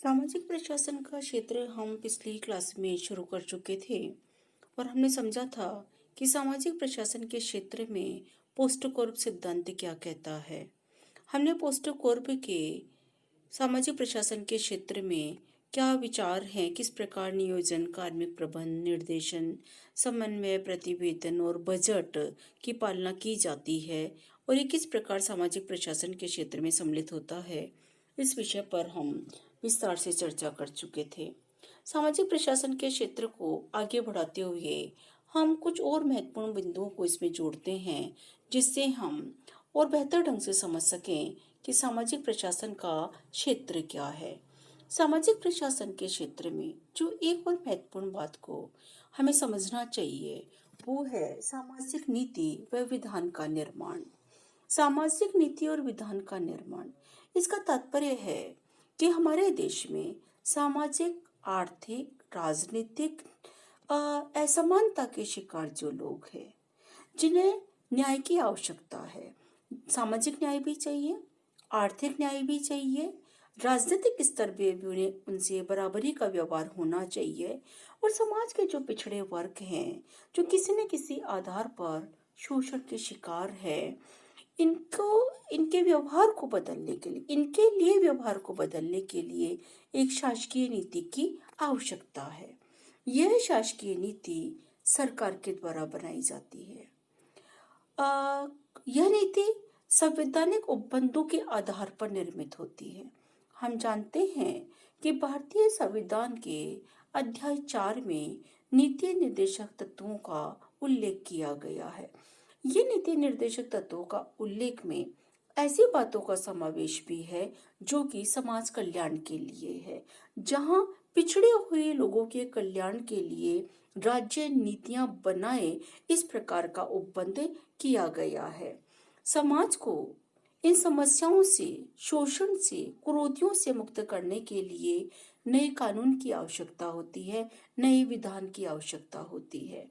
सामाजिक प्रशासन का क्षेत्र हम पिछली क्लास में शुरू कर चुके थे और हमने समझा था कि सामाजिक प्रशासन के क्षेत्र में पोस्टकॉर्प सिद्धांत क्या कहता है। हमने पोस्टकॉर्प के सामाजिक प्रशासन के क्षेत्र में क्या विचार हैं, किस प्रकार नियोजन, कार्मिक प्रबंध, निर्देशन, समन्वय, प्रतिवेदन और बजट की पालना की जाती है और ये किस प्रकार सामाजिक प्रशासन के क्षेत्र में सम्मिलित होता है, इस विषय पर हम विस्तार से चर्चा कर चुके थे। सामाजिक प्रशासन के क्षेत्र को आगे बढ़ाते हुए हम कुछ और महत्वपूर्ण बिंदुओं को इसमें जोड़ते हैं, जिससे हम और बेहतर ढंग से समझ सकें कि सामाजिक प्रशासन का क्षेत्र क्या है। सामाजिक प्रशासन के क्षेत्र में जो एक और महत्वपूर्ण बात को हमें समझना चाहिए, वो है सामाजिक नीति व विधान का निर्माण। सामाजिक नीति और विधान का निर्माण, इसका तात्पर्य है कि हमारे देश में सामाजिक, आर्थिक, राजनीतिक असमानता के शिकार जो लोग हैं, जिन्हें न्याय की आवश्यकता है। सामाजिक न्याय भी चाहिए, आर्थिक न्याय भी चाहिए, राजनीतिक स्तर पे भी उन्हें उनसे बराबरी का व्यवहार होना चाहिए और समाज के जो पिछड़े वर्ग हैं, जो किसी न किसी आधार पर शोषण के शिकार है, इनको इनके व्यवहार को बदलने के लिए, इनके लिए व्यवहार को बदलने के लिए एक शासकीय नीति की आवश्यकता है। यह शासकीय नीति सरकार के द्वारा बनाई जाती है। यह नीति संवैधानिक उपबंधों के आधार पर निर्मित होती है। हम जानते हैं कि भारतीय संविधान के अध्याय 4 में नीति निर्देशक तत्वों का उल्लेख किया गया है। ये नीति निर्देशक तत्वों का उल्लेख में ऐसी बातों का समावेश भी है जो कि समाज कल्याण के लिए है, जहां पिछड़े हुए लोगों के कल्याण के लिए राज्य नीतियां बनाए, इस प्रकार का उपबंध किया गया है। समाज को इन समस्याओं से, शोषण से, कुरीतियों से मुक्त करने के लिए नए कानून की आवश्यकता होती है, नए विधान की आवश्यकता होती है।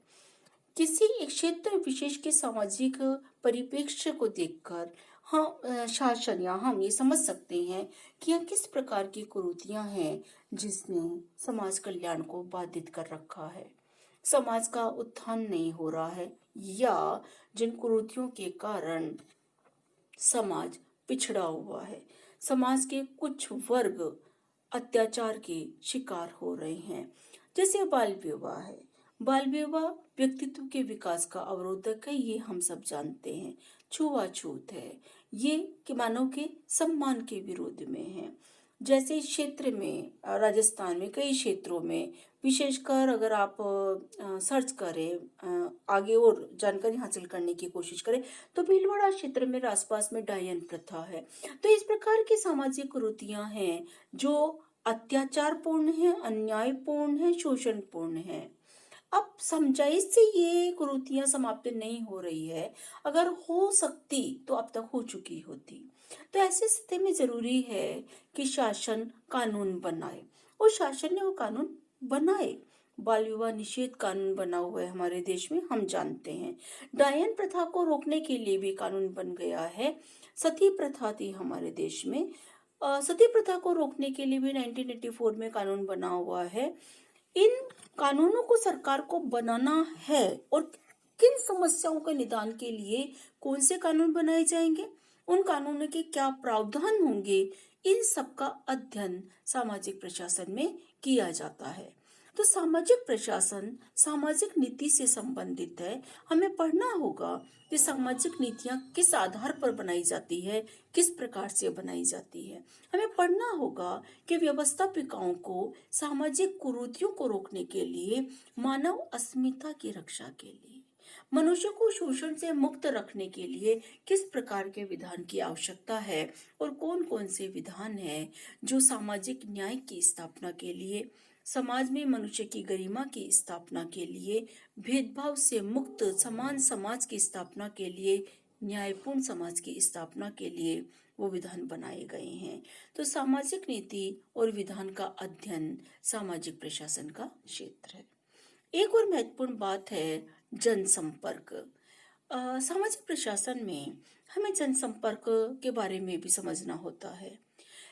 किसी एक क्षेत्र विशेष के सामाजिक परिप्रेक्ष्य को देखकर शासन या हम ये समझ सकते हैं कि यह किस प्रकार की कुरीतियां हैं जिसने समाज कल्याण को बाधित कर रखा है, समाज का उत्थान नहीं हो रहा है, या जिन कुरीतियों के कारण समाज पिछड़ा हुआ है, समाज के कुछ वर्ग अत्याचार के शिकार हो रहे हैं। जैसे बाल विवाह है। बाल विवाह व्यक्तित्व के विकास का अवरोधक है, ये हम सब जानते हैं। छुआछूत है, ये कि मानव के सम्मान के विरोध में है। जैसे इस क्षेत्र में, राजस्थान में कई क्षेत्रों में, विशेषकर अगर आप सर्च करें, आगे और जानकारी हासिल करने की कोशिश करें, तो भीलवाड़ा क्षेत्र में आसपास में डायन प्रथा है। तो इस प्रकार की सामाजिक कुरीतियां हैं जो अत्याचारपूर्ण है, अन्यायपूर्ण है, शोषणपूर्ण है। अब समझाइश से ये कुरीतियां समाप्त नहीं हो रही है, अगर हो सकती तो अब तक हो चुकी होती। तो ऐसी स्थिति में जरूरी है कि शासन कानून बनाए, और शासन ने वो कानून बनाए। बाल विवाह निषेध कानून बना हुआ है हमारे देश में, हम जानते हैं। डायन प्रथा को रोकने के लिए भी कानून बन गया है। सती प्रथा थी हमारे देश में, सती प्रथा को रोकने के लिए भी 1984 में कानून बना हुआ है। इन कानूनों को सरकार को बनाना है, और किन समस्याओं के निदान के लिए कौन से कानून बनाए जाएंगे, उन कानूनों के क्या प्रावधान होंगे, इन सब का अध्ययन सामाजिक प्रशासन में किया जाता है। तो सामाजिक प्रशासन सामाजिक नीति से संबंधित है। हमें पढ़ना होगा कि सामाजिक नीतियां किस आधार पर बनाई जाती है, किस प्रकार से बनाई जाती है। हमें पढ़ना होगा कि व्यवस्थापिकाओं को सामाजिक कुरीतियों को रोकने के लिए, मानव अस्मिता की रक्षा के लिए, मनुष्य को शोषण से मुक्त रखने के लिए किस प्रकार के विधान की आवश्यकता है, और कौन कौन से विधान हैं जो सामाजिक न्याय की स्थापना के लिए, समाज में मनुष्य की गरिमा की स्थापना के लिए, भेदभाव से मुक्त समान समाज की स्थापना के लिए, न्यायपूर्ण समाज की स्थापना के लिए वो विधान बनाए गए हैं। तो सामाजिक नीति और विधान का अध्ययन सामाजिक प्रशासन का क्षेत्र है। एक और महत्वपूर्ण बात है जनसंपर्क। सामाजिक प्रशासन में हमें जनसंपर्क के बारे में भी समझना होता है।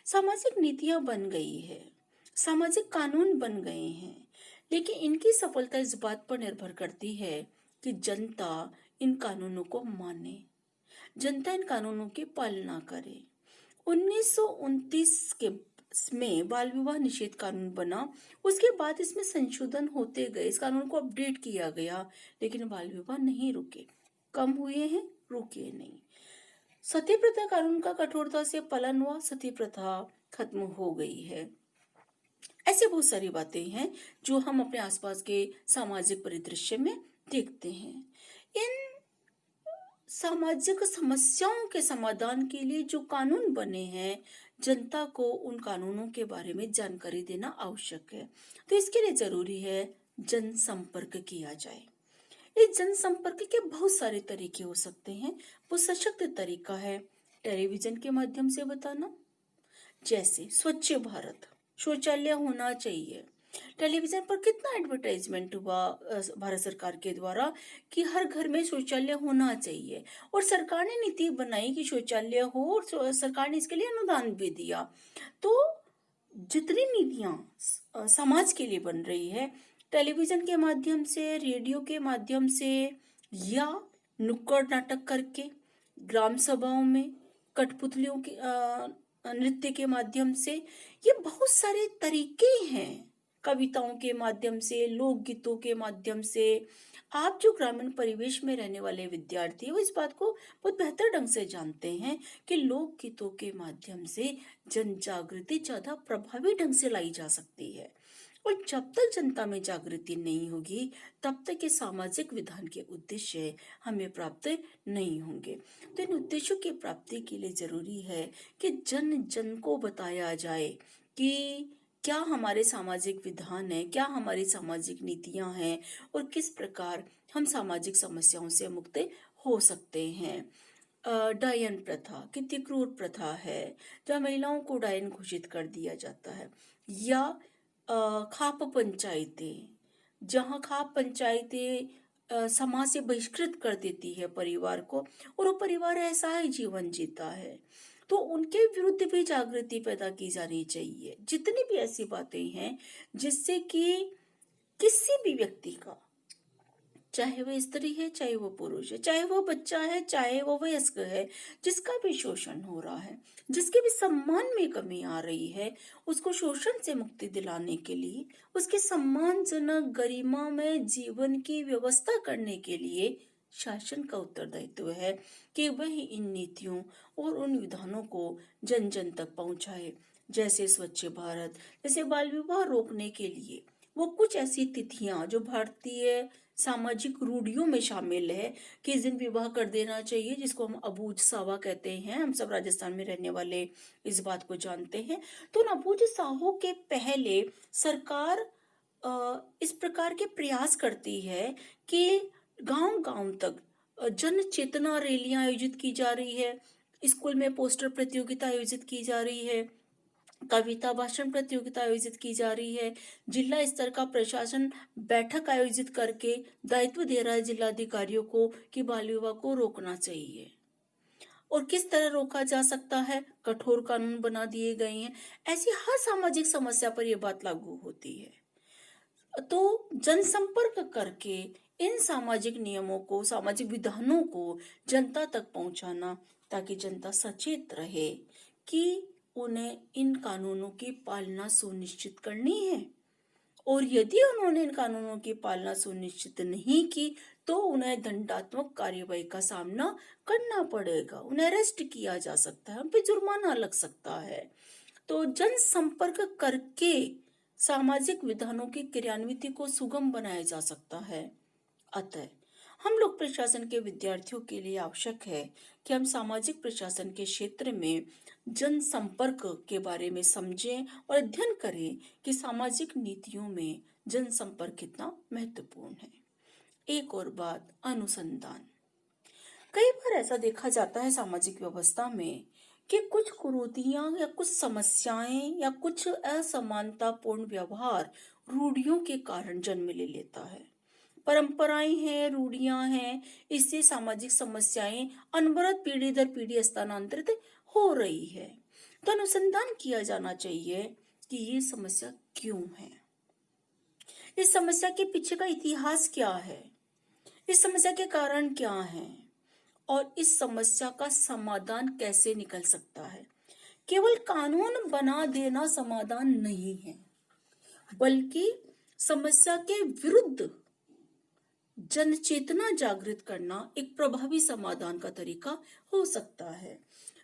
सामाजिक नीतियां बन गई है, सामाजिक कानून बन गए हैं, लेकिन इनकी सफलता इस बात पर निर्भर करती है कि जनता इन कानूनों को माने, जनता इन कानूनों की पालना करे। 1929 के में बाल विवाह निषेध कानून बना। उसके बाद इसमें संशोधन होते गए, इस कानून को अपडेट किया गया, लेकिन बाल विवाह नहीं रुके, कम हुए हैं, रुके नहीं। सती प्रथा कानून का कठोरता से पालन हुआ, सती प्रथा खत्म हो गई है। ऐसे बहुत सारी बातें हैं जो हम अपने आसपास के सामाजिक परिदृश्य में देखते हैं। इन सामाजिक समस्याओं के समाधान के लिए जो कानून बने हैं, जनता को उन कानूनों के बारे में जानकारी देना आवश्यक है। तो इसके लिए जरूरी है जनसंपर्क किया जाए। इस जनसंपर्क के बहुत सारे तरीके हो सकते हैं। वो सशक्त तरीका है टेलीविजन के माध्यम से बताना, जैसे स्वच्छ भारत, शौचालय होना चाहिए। टेलीविजन पर कितना एडवर्टाइजमेंट हुआ भारत सरकार के द्वारा कि हर घर में शौचालय होना चाहिए, और सरकार ने नीति बनाई कि शौचालय हो, और सरकार ने इसके लिए अनुदान भी दिया। तो जितनी नीतियां समाज के लिए बन रही है, टेलीविजन के माध्यम से, रेडियो के माध्यम से, या नुक्कड़ नाटक करके, ग्राम सभाओं में, कठपुतलियों के नृत्य के माध्यम से, ये बहुत सारे तरीके हैं। कविताओं के माध्यम से, लोकगीतों के माध्यम से। आप जो ग्रामीण परिवेश में रहने वाले विद्यार्थी हैं, वो इस बात को बहुत बेहतर ढंग से जानते हैं कि लोकगीतों के माध्यम से जन जागृति ज्यादा प्रभावी ढंग से लाई जा सकती है। और जब तक जनता में जागृति नहीं होगी, तब तक ये सामाजिक विधान के उद्देश्य हमें प्राप्त नहीं होंगे। तो इन उद्देश्यों की प्राप्ति के लिए जरूरी है कि जन जन को बताया जाए कि क्या हमारे सामाजिक विधान है, क्या हमारी सामाजिक नीतियां हैं, और किस प्रकार हम सामाजिक समस्याओं से मुक्त हो सकते हैं। डायन प्रथा कितनी क्रूर प्रथा है, जहाँ महिलाओं को डायन घोषित कर दिया जाता है। या खाप पंचायतें, जहाँ खाप पंचायतें समाज से बहिष्कृत कर देती है परिवार को, और वो परिवार ऐसा ही जीवन जीता है। तो उनके विरुद्ध भी जागृति पैदा की जानी चाहिए। जितनी भी ऐसी बातें हैं जिससे कि किसी भी व्यक्ति का, चाहे वह स्त्री है, चाहे वो पुरुष है, चाहे वो बच्चा है, चाहे वो वयस्क है, जिसका भी शोषण हो रहा है, जिसके भी सम्मान में कमी आ रही है, उसको शोषण से मुक्ति दिलाने के लिए, उसके सम्मानजनक गरिमा में जीवन की व्यवस्था करने के लिए शासन का उत्तरदायित्व है कि वह इन नीतियों और उन विधानों को जन जन तक पहुंचाए। जैसे स्वच्छ भारत, जैसे बाल विवाह रोकने के लिए वो कुछ ऐसी तिथियां जो भारतीय सामाजिक रूढ़ियों में शामिल है कि इस दिन विवाह कर देना चाहिए, जिसको हम अबूझ सावा कहते हैं। हम सब राजस्थान में रहने वाले इस बात को जानते हैं। तो अबूझ साहों के पहले सरकार इस प्रकार के प्रयास करती है कि गांव गांव तक जन चेतना रैलियां आयोजित की जा रही है, स्कूल में पोस्टर प्रतियोगिता आयोजित की जा रही है, कविता भाषण प्रतियोगिता आयोजित की जा रही है, जिला स्तर का प्रशासन बैठक आयोजित करके दायित्व दे रहा है जिलाधिकारियों को कि बाल विवाह को रोकना चाहिए। और किस तरह रोका जा सकता है, कठोर कानून बना दिए गए हैं। ऐसी हर सामाजिक समस्या पर यह बात लागू होती है। तो जनसंपर्क करके इन सामाजिक नियमों को, सामाजिक विधानों को जनता तक पहुंचाना, ताकि जनता सचेत रहे कि उन्हें इन कानूनों की पालना सुनिश्चित करनी है। और यदि उन्होंने इन कानूनों की पालना सुनिश्चित नहीं की, तो उन्हें दंडात्मक कार्यवाही का सामना करना पड़ेगा, उन्हें अरेस्ट किया जा सकता है, उन पर जुर्माना लग सकता है। तो जनसंपर्क करके सामाजिक विधानों की क्रियान्विति को सुगम बनाया जा सकता है। अतः हम लोग प्रशासन के विद्यार्थियों के लिए आवश्यक है कि हम सामाजिक प्रशासन के क्षेत्र में जनसंपर्क के बारे में समझें और अध्ययन करें कि सामाजिक नीतियों में जनसंपर्क कितना महत्वपूर्ण है। एक और बात, अनुसंधान। कई बार ऐसा देखा जाता है सामाजिक व्यवस्था में कि कुछ कुरीतियां या कुछ समस्याएं या कुछ असमानतापूर्ण व्यवहार रूढ़ियों के कारण जन्म ले लेता है। परंपराएं हैं, रूढ़ियां हैं, इससे सामाजिक समस्याएं अनवरत पीढ़ी दर पीढ़ी स्थानांतरित हो रही है। तो अनुसंधान किया जाना चाहिए कि ये समस्या क्यों है, इस समस्या के पीछे का इतिहास क्या है, इस समस्या के कारण क्या है और इस समस्या का समाधान कैसे निकल सकता है। केवल कानून बना देना समाधान नहीं है, बल्कि समस्या के विरुद्ध जन चेतना जागृत करना एक प्रभावी समाधान का तरीका हो सकता है।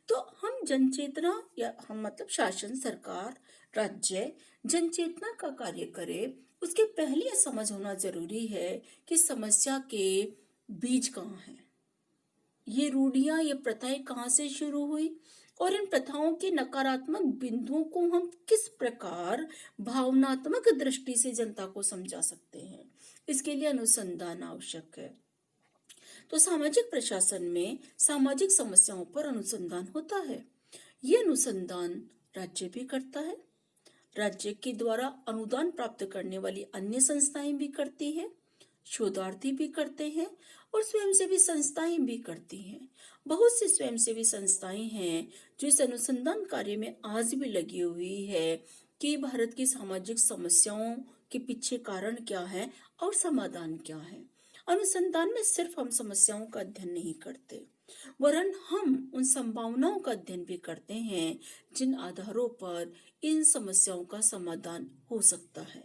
तो हम जन चेतना या हम मतलब शासन, सरकार, राज्य जन चेतना का कार्य करे, उसके पहले यह समझ होना जरूरी है कि समस्या के बीज कहाँ हैं, ये रूढ़ियां, ये प्रथाएं कहाँ से शुरू हुई और इन प्रथाओं के नकारात्मक बिंदुओं को हम किस प्रकार भावनात्मक दृष्टि से जनता को समझा सकते हैं। इसके लिए अनुसंधान आवश्यक है। तो सामाजिक प्रशासन में सामाजिक समस्याओं पर अनुसंधान होता है। ये अनुसंधान राज्य भी करता है, राज्य के द्वारा अनुदान प्राप्त करने वाली अन्य संस्थाएं भी करती है, शोधार्थी भी करते हैं और स्वयंसेवी संस्थाएं भी करती हैं। बहुत सी स्वयंसेवी संस्थाएं हैं जो इस अनुसंधान कार्य में आज भी लगी हुई है कि भारत की सामाजिक समस्याओं के पीछे कारण क्या है और समाधान क्या है। अनुसंधान में सिर्फ हम समस्याओं का अध्ययन नहीं करते, वरन हम उन संभावनाओं का अध्ययन भी करते हैं जिन आधारों पर इन समस्याओं का समाधान हो सकता है।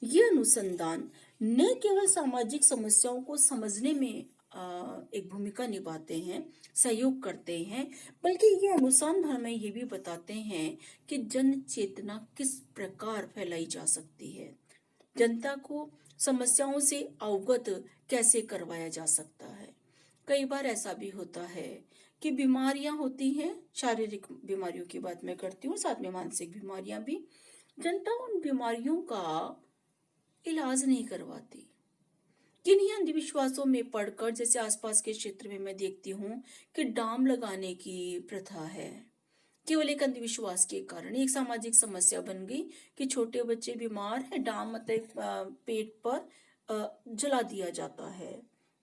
ये अनुसंधान न केवल सामाजिक समस्याओं को समझने में एक भूमिका निभाते हैं, सहयोग करते हैं, बल्कि ये अनुसंधान हमें ये भी बताते हैं कि जन चेतना किस प्रकार फैलाई जा सकती है, जनता को समस्याओं से अवगत कैसे करवाया जा सकता है। कई बार ऐसा भी होता है कि बीमारियां होती हैं, शारीरिक बीमारियों की बात मैं करती हूँ, साथ में मानसिक बीमारियां भी। जनता उन बीमारियों का इलाज नहीं करवाती। किन्हीं अंधविश्वासों में पड़कर, जैसे आसपास के क्षेत्र में मैं देखती हूँ कि डाम लगाने की प्रथा है, केवल एक अंधविश्वास के कारण एक सामाजिक समस्या बन गई कि छोटे बच्चे बीमार हैं, डाम मतलब पेट पर जला दिया जाता है,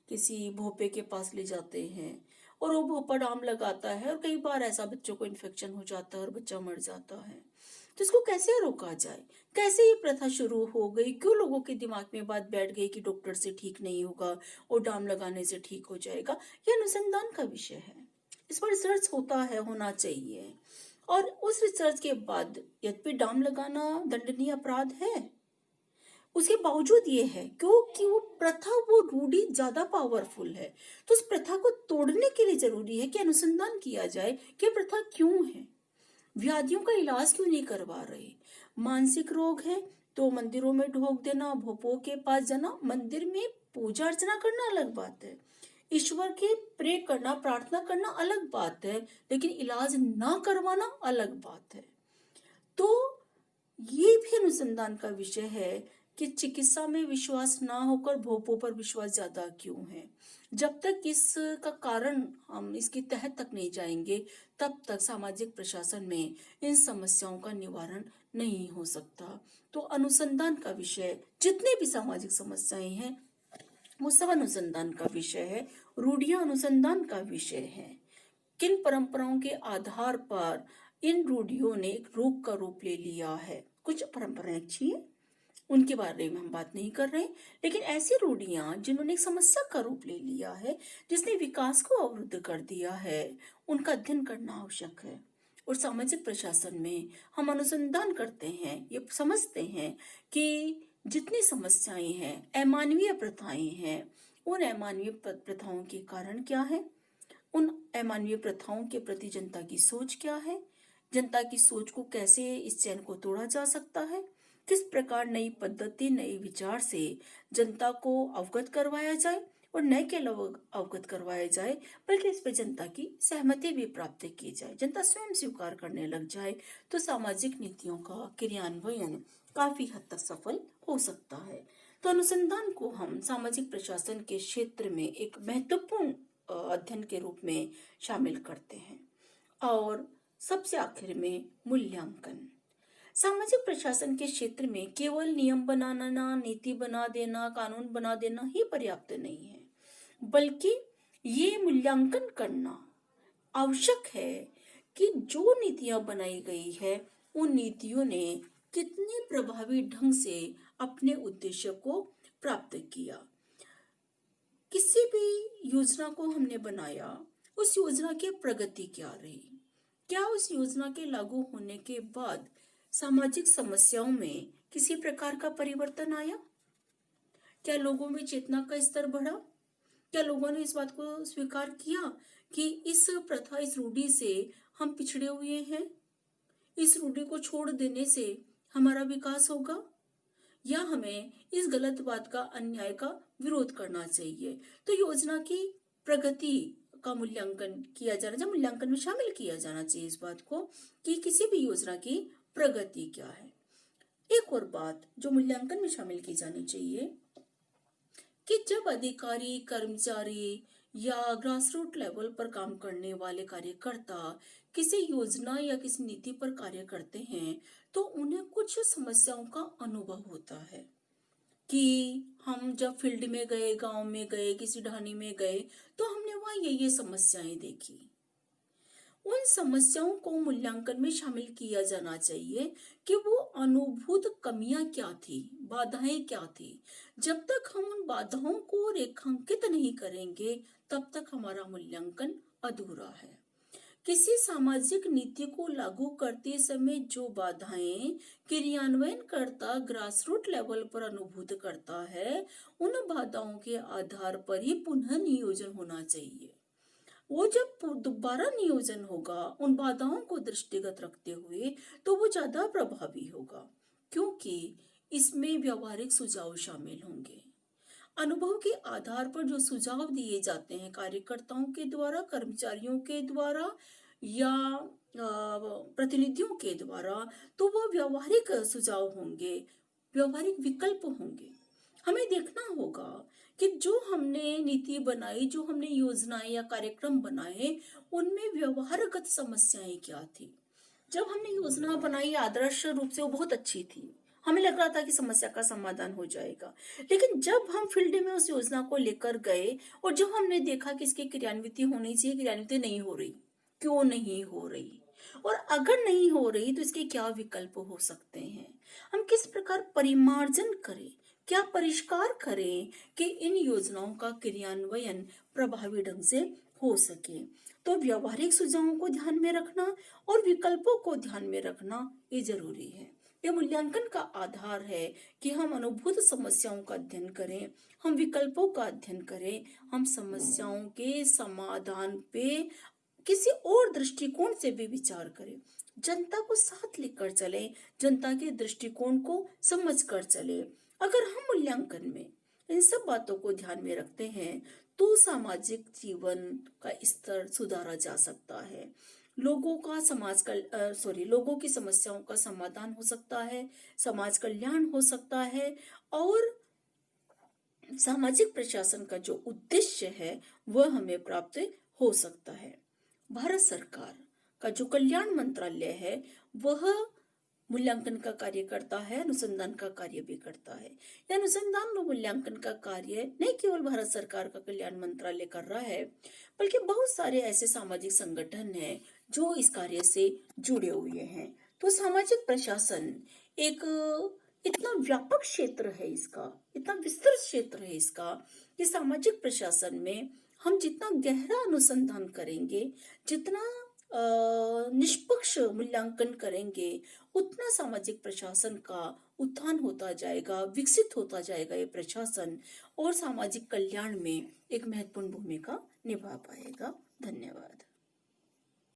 किसी भोपे के पास ले जाते हैं और वो भोपा डाम लगाता है और कई बार ऐसा बच्चों को इन्फेक्शन हो जाता है और बच्चा मर जाता है। तो इसको कैसे रोका जाए, कैसे ये प्रथा शुरू हो गई, क्यों लोगों के दिमाग में बात बैठ गई कि डॉक्टर से ठीक नहीं होगा और डाम लगाने से ठीक हो जाएगा। यह अनुसंधान का विषय है, इस पर रिसर्च होता है, होना चाहिए। और उस रिसर्च के बाद यद्यपि डाम लगाना दंडनीय अपराध है, उसके बावजूद ये है क्योंकि वो प्रथा, वो रूढ़ी ज्यादा पावरफुल है। तो उस प्रथा को तोड़ने के लिए जरूरी है कि अनुसंधान किया जाए कि प्रथा क्यों है, व्याधियों का इलाज क्यों नहीं करवा रहे। मानसिक रोग है तो मंदिरों में ढोक देना, भोपों के पास जाना, मंदिर में पूजा अर्चना करना अलग बात है, ईश्वर के प्रे करना, प्रार्थना करना अलग बात है, लेकिन इलाज ना करवाना अलग बात है। तो ये भी अनुसंधान का विषय है कि चिकित्सा में विश्वास ना होकर भोपों पर विश्वास ज्यादा क्यों है। जब तक इसका कारण हम इसकी तह तक नहीं जाएंगे, तब तक सामाजिक प्रशासन में इन समस्याओं का निवारण नहीं हो सकता। तो अनुसंधान का विषय, जितने भी सामाजिक समस्याएं हैं वो सब अनुसंधान का विषय है, रूढ़ियां अनुसंधान का विषय है। किन परंपराओं के आधार पर इन रूढ़ियों ने एक रोग का रूप ले लिया है। कुछ परंपराएं अच्छी है, उनके बारे में हम बात नहीं कर रहे, लेकिन ऐसी रूढ़ियां जिन्होंने एक समस्या का रूप ले लिया है, जिसने विकास को अवरुद्ध कर दिया है, उनका अध्ययन करना आवश्यक है। और सामाजिक प्रशासन में हम अनुसंधान करते हैं, ये समझते हैं कि जितनी समस्याएं हैं, अमानवीय प्रथाएं हैं, उन अमानवीय प्रथाओं के कारण क्या है, उन अमानवीय प्रथाओं के प्रति जनता की सोच क्या है, जनता की सोच को कैसे, इस चैन को तोड़ा जा सकता है, किस प्रकार नई पद्धति, नए विचार से जनता को अवगत करवाया जाए और न केवल अवगत करवाया जाए बल्कि इस पर जनता की सहमति भी प्राप्त की जाए, जनता स्वयं स्वीकार करने लग जाए, तो सामाजिक नीतियों का क्रियान्वयन काफी हद तक सफल हो सकता है। तो अनुसंधान को हम सामाजिक प्रशासन के क्षेत्र में एक महत्वपूर्ण अध्ययन के रूप में शामिल करते हैं। और सबसे आखिर में मूल्यांकन। सामाजिक प्रशासन के क्षेत्र में केवल नियम बनाना, नीति बना देना, कानून बना देना ही पर्याप्त नहीं है, बल्कि ये मूल्यांकन करना आवश्यक है कि जो नीतियां बनाई गई है उन नीतियों ने कितने प्रभावी ढंग से अपने उद्देश्य को प्राप्त किया। किसी भी योजना को हमने बनाया, उस योजना की प्रगति क्या रही, क्या उस योजना के लागू होने के बाद सामाजिक समस्याओं में किसी प्रकार का परिवर्तन आया, क्या लोगों में चेतना का स्तर बढ़ा, क्या लोगों ने इस बात को स्वीकार किया कि इस प्रथा, इस रूढ़ी से हम पिछड़े हुए हैं, इस रूढ़ी को छोड़ देने से हमारा विकास होगा, या हमें इस गलत बात का, अन्याय का विरोध करना चाहिए। तो योजना की प्रगति का मूल्यांकन किया जाना चाहिए, मूल्यांकन में शामिल किया जाना चाहिए इस बात को कि किसी भी योजना की प्रगति क्या है। एक और बात जो मूल्यांकन में शामिल की जानी चाहिए कि जब अधिकारी, कर्मचारी या ग्रास रूट लेवल पर काम करने वाले कार्यकर्ता किसी योजना या किसी नीति पर कार्य करते हैं तो उन्हें कुछ समस्याओं का अनुभव होता है कि हम जब फील्ड में गए, गांव में गए, किसी ढाणी में गए तो हमने वहां ये समस्याएं देखी। उन समस्याओं को मूल्यांकन में शामिल किया जाना चाहिए कि वो अनुभूत कमियां क्या थी, बाधाएं क्या थी। जब तक हम उन बाधाओं को रेखांकित नहीं करेंगे तब तक हमारा मूल्यांकन अधूरा है। किसी सामाजिक नीति को लागू करते समय जो बाधाएं क्रियान्वयनकर्ता ग्रासरूट लेवल पर अनुभूत करता है, उन बाधाओं के आधार पर ही पुनः नियोजन होना चाहिए। वो जब दोबारा नियोजन होगा उन बाधाओं को दृष्टिगत रखते हुए तो वो ज्यादा प्रभावी होगा, क्योंकि इसमें व्यवहारिक सुझाव शामिल होंगे। अनुभव के आधार पर जो सुझाव दिए जाते हैं कार्यकर्ताओं के द्वारा, कर्मचारियों के द्वारा या प्रतिनिधियों के द्वारा, तो वो व्यवहारिक सुझाव होंगे, व्यवहारिक विकल्प होंगे। हमें देखना होगा कि जो हमने नीति बनाई, जो हमने योजनाएं या कार्यक्रम बनाए, उनमें व्यवहारगत समस्याएं क्या थी। जब हमने योजना बनाई आदर्श रूप से वो बहुत अच्छी थी, हमें लग रहा था कि समस्या का समाधान हो जाएगा, लेकिन जब हम फील्ड में उस योजना को लेकर गए और जब हमने देखा कि इसकी क्रियान्विति होनी चाहिए, क्रियान्विति नहीं हो रही, क्यों नहीं हो रही, और अगर नहीं हो रही तो इसके क्या विकल्प हो सकते हैं, हम किस प्रकार परिमार्जन करें, क्या परिष्कार करें कि इन योजनाओं का क्रियान्वयन प्रभावी ढंग से हो सके। तो व्यवहारिक सुझावों को ध्यान में रखना और विकल्पों को ध्यान में रखना ये जरूरी है। यह मूल्यांकन का आधार है कि हम अनुभूत समस्याओं का अध्ययन करें, हम विकल्पों का अध्ययन करें, हम समस्याओं के समाधान पे किसी और दृष्टिकोण से भी विचार करें, जनता को साथ लेकर चले, जनता के दृष्टिकोण को समझ कर चले। अगर हम मूल्यांकन में इन सब बातों को ध्यान में रखते हैं तो सामाजिक जीवन का स्तर सुधारा जा सकता है, लोगों का लोगों की समस्याओं का समाधान हो सकता है, समाज कल्याण हो सकता है, और सामाजिक प्रशासन का जो उद्देश्य है वह हमें प्राप्त हो सकता है। भारत सरकार का जो कल्याण मंत्रालय है वह मूल्यांकन का कार्य करता है, अनुसंधान का कार्य भी करता है। यह अनुसंधान और मूल्यांकन का कार्य नहीं केवल भारत सरकार का कल्याण मंत्रालय कर रहा है, बल्कि बहुत सारे ऐसे सामाजिक संगठन हैं जो इस कार्य से जुड़े हुए हैं। तो सामाजिक प्रशासन एक इतना व्यापक क्षेत्र है इसका, इतना विस्तृत क्षेत्र है इसका, कि सामाजिक प्रशासन में हम जितना गहरा अनुसंधान करेंगे, जितना निष्पक्ष मूल्यांकन करेंगे, उतना सामाजिक प्रशासन का उत्थान होता जाएगा, विकसित होता जाएगा ये प्रशासन, और सामाजिक कल्याण में एक महत्वपूर्ण भूमिका निभा पाएगा। धन्यवाद।